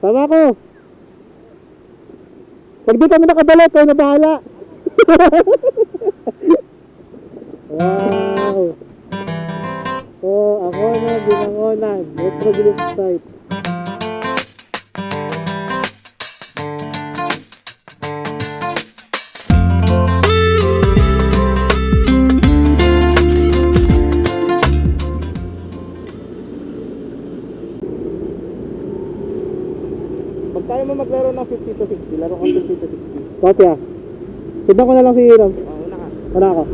Tama ko. Pag di kami nakadala, kayo na bahala. Wow. Oh, ako na binangonan. Metroglyph site. Pag tayo mo maglaro ng 50 to 60, laro kang 50 to 60. Kopya. Tignan ko na lang si Hiram. Una ka. Una ako.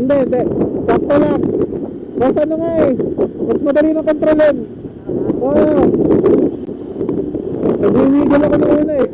Hindi. Sakto lang. Mas ano nga eh. Mas madali na kontrolin. Oo. Nag-iwigil ako na una eh.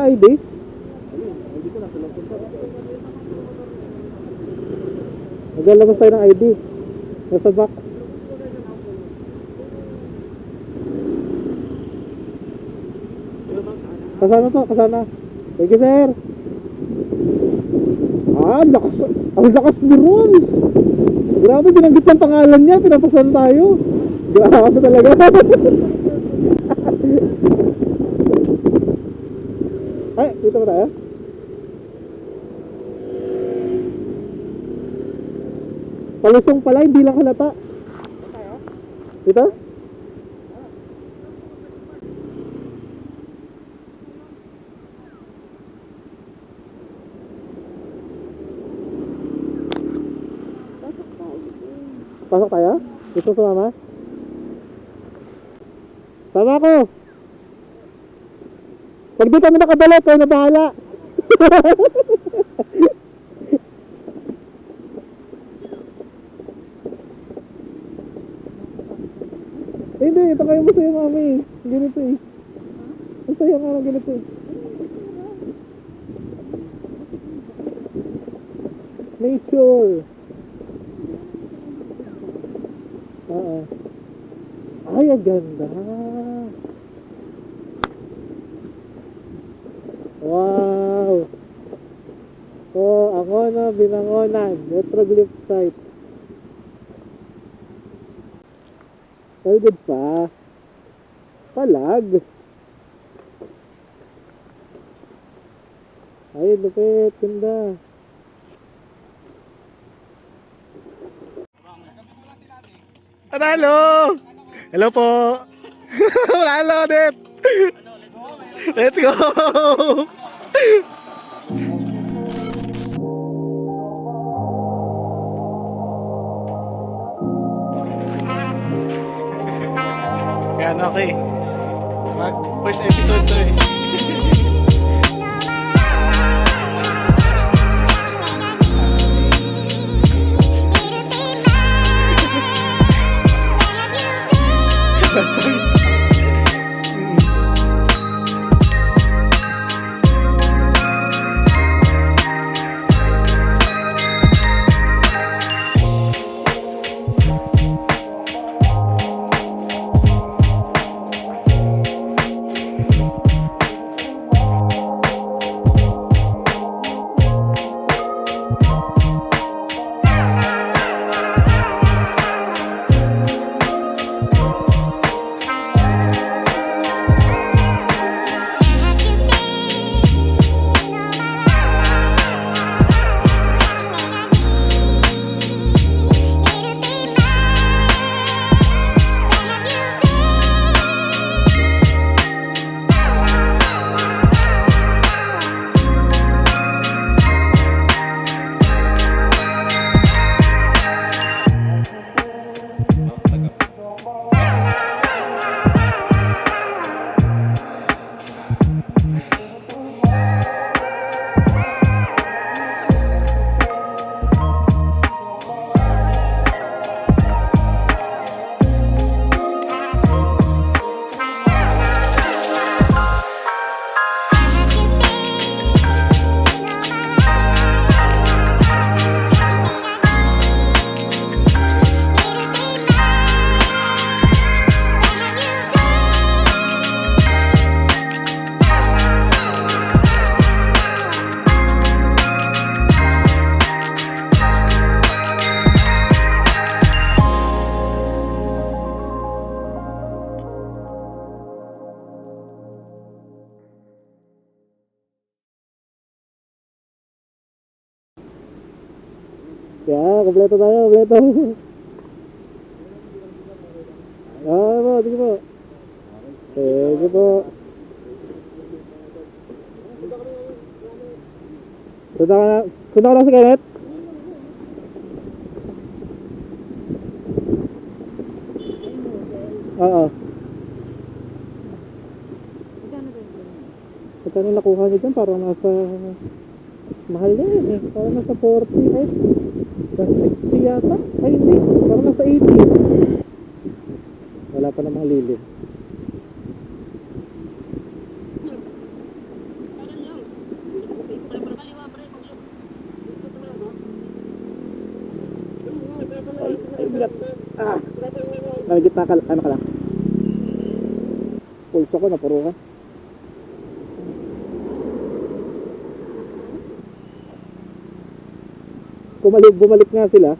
ID? Hindi ko na sa loob. Maglalabas tayo ng ID. Nasa back. Kasama to, kasama. Thank you, sir. Ang lakas ni Rons. Grabe, binanggit ng pangalan niya, pinapasan tayo. Grabe talaga. Ay, dito ba tayo? Palusong pala, hindi lang halata. Dito? Pasok tayo? Gusto sumama? Sama ko! Pag di kami nakadala, kayo na bahala. Hindi, ito kayo masaya mami. Ganito eh. Masaya nga na ganito eh. Nature. Oo. Ay, ang ganda. Wow. Oh, ako na binangonan. Metroglyph site. Very good pa. Palag. Ay, lupit. Ganda. Panalo! Hello po! Panalo ulit! Let's go! Yan, okay. First episode to eh. Yeah, kompleto tayo, kompleto. Po, sige po. Sige po. Sundan ka lang si Kenneth? Oo. Magkano nakuha niyo dyan? Parang nasa... mahal din eh. Parang nasa 40 eh. Nasa 60 yata? Ay hindi. Parang nasa 80. Wala pa namang lilim. Ay, bigat. Ah! May gitna ka. Ano ka lang? Pulso ko, napuro ka. Bumalik nga sila.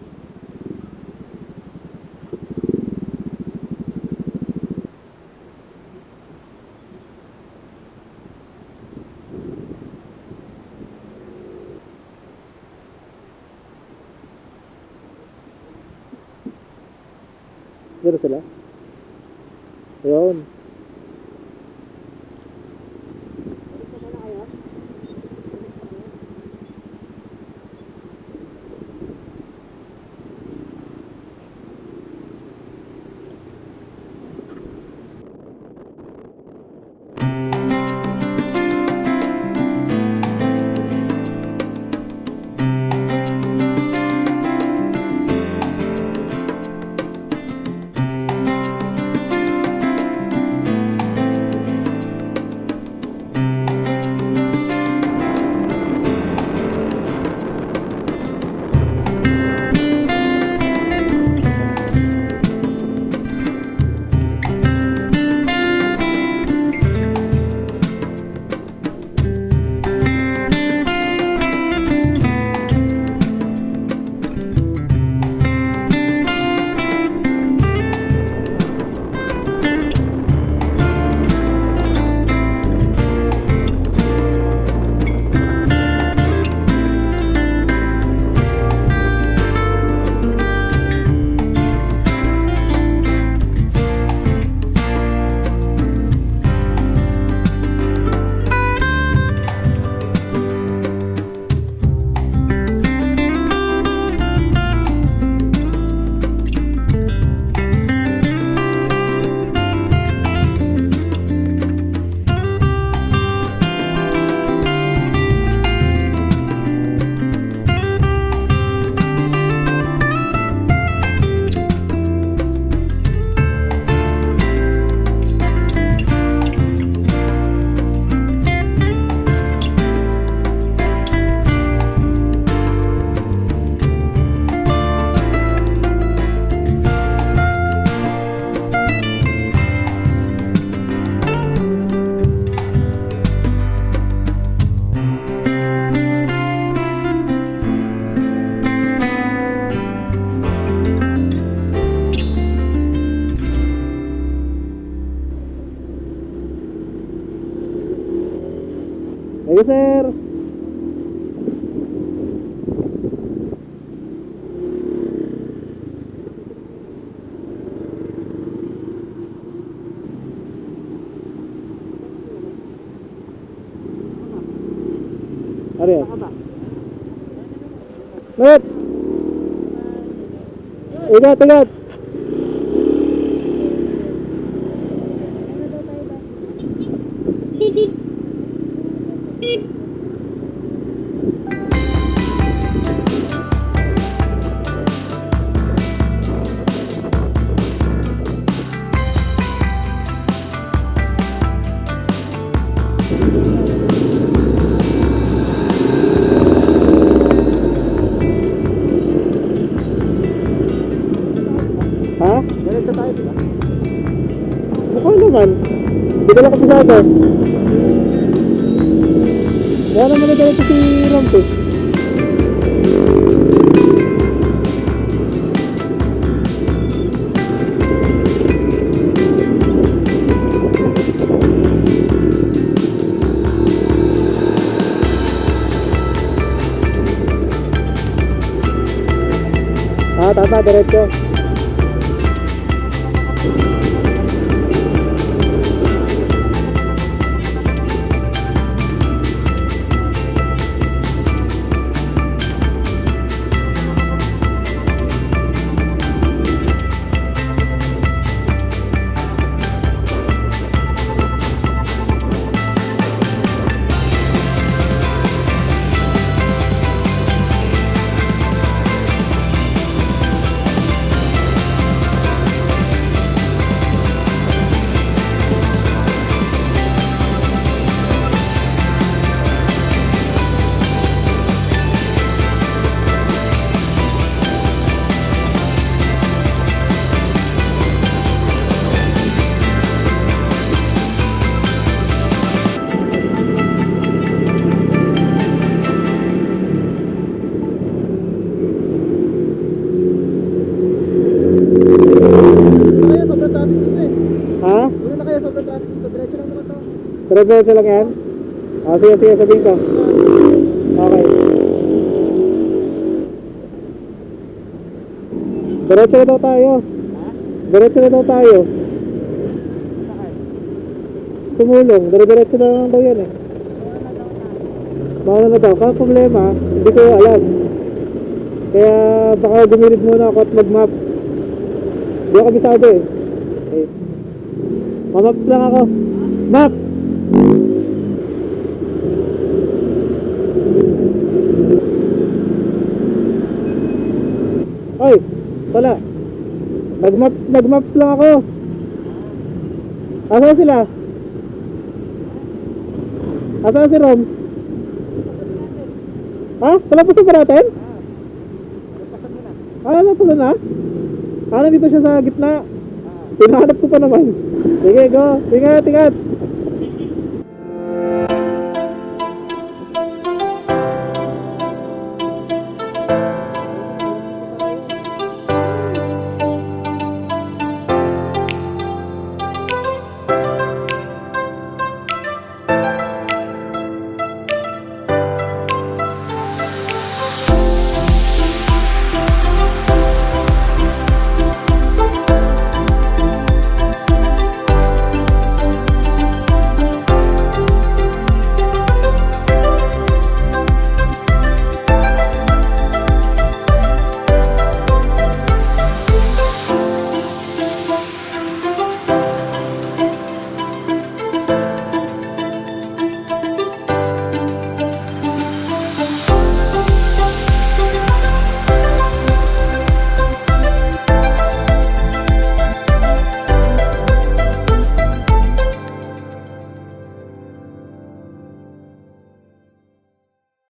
Dito sila. Ayun. Thank you, sir. Ano yan? Wait! Ingat, ingat! Ha? Diretso tayo, di ba? Mukha naman. Hindi ko lang kapisado. Kaya naman na dito si Rampe. Ah, tama, diretso. Kaya sobrang traffic dito eh. Ha? Wala na kaya sobrang traffic dito. Diretso lang naman to. Diretso lang yan? Ah, sige, sige, sabihin ko. Okay. Diretso na daw tayo. Diretso na daw tayo. Sumulong. Diretso na lang daw yan eh. Baka na daw. Kaya problema, hindi ko alam. Kaya baka gumilid muna ako at mag-map. Hindi ako kabisado eh. Okay. Mamap lang ako. Map! Oy! Wala. Nag-maps lang ako. Asan sila? Asan si Rom? Ha? Palapasan pa natin? Ah, napula na? Ah, nandito siya sa gitna. Tinahanap ko pa naman. Sige, go. Ingat, ingat.